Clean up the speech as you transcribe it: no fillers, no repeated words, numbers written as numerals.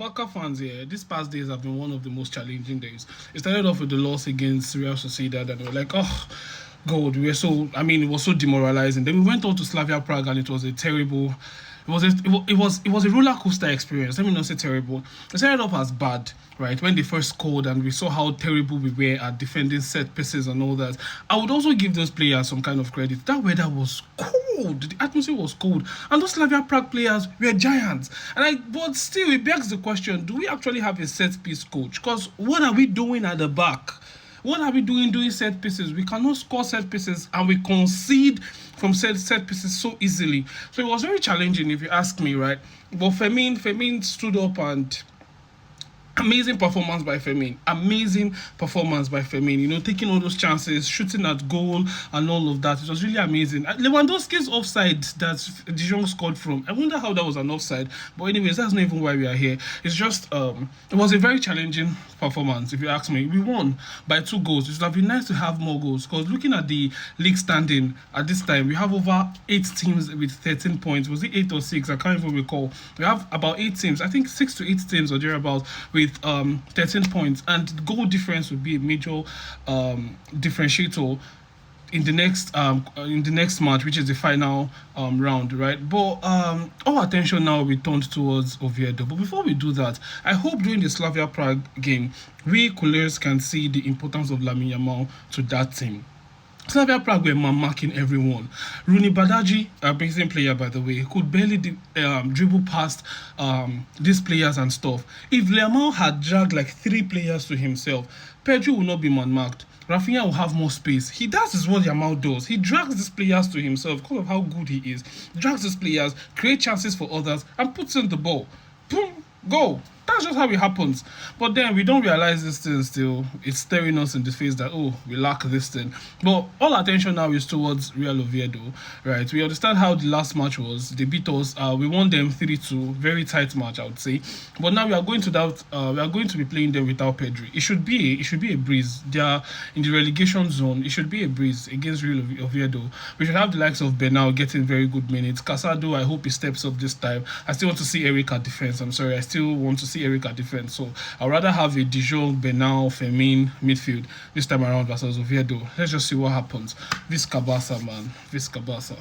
Barca fans here, these past days have been one of the most challenging days. It started off with the loss against Real Sociedad, and we were like, oh, God, we were so, I mean, it was so demoralizing. Then we went on to Slavia Prague, and it was a terrible, it was a roller coaster experience. Let me not say terrible. It started off as bad, right? When they first scored, and we saw how terrible we were at defending set pieces and all that. I would also give those players some kind of credit. That weather was cold. The atmosphere was cold, and those Slavia Prague players were giants. But still, it begs the question: do we actually have a set piece coach? Because what are we doing at the back? What are we doing set pieces? We cannot score set pieces, and we concede from set pieces so easily. So it was very challenging, if you ask me, right? But Fermin stood up, and amazing performance by Fermin. Amazing performance by Fermin. You know, taking all those chances, shooting at goal, and all of that. It was really amazing. Lewandowski's offside that De Jong scored from. I wonder how that was an offside. But anyways, that's not even why we are here. It's just it was a very challenging performance, if you ask me. We won by 2 goals. It would have been nice to have more goals, because looking at the league standing at this time, we have over 8 teams with 13 points. Was it 8 or 6? I can't even recall. We have about 8 teams. I think 6 to 8 teams or thereabouts with 13 points, and goal difference would be a major differentiator in the next match, which is the final round, right? But all attention now will be turned towards Oviedo. But before we do that, I hope during the Slavia Prague game, we Coolers can see the importance of Lamine Yamal to that team. Slavia Prague were marking everyone. Rooney Badaji, a amazing player by the way, could barely dribble past these players and stuff. If Yamal had dragged like 3 players to himself, Pedro will not be man-marked. Rafinha will have more space. That is what Yamal does. He drags these players to himself because of how good he is. Drags these players, creates chances for others, and puts in the ball. Boom, go. That's just how it happens. But then we don't realize this thing still. It's staring us in the face that, oh, we lack this thing. But all attention now is towards Real Oviedo, right? We understand how the last match was. They beat us. We won them 3-2. Very tight match, I would say. But now we are going to be playing them without Pedri. It should be a breeze. They are in the relegation zone. It should be a breeze against Real Oviedo. We should have the likes of Bernal getting very good minutes. Casado, I hope he steps up this time. I still want to see Eric at defense. I'm sorry, I still want to see Eric at defense. So I'd rather have a De Jong, Bernal, Fermin midfield this time around versus Oviedo. Let's just see what happens. Visca Barca, man. Visca Barca.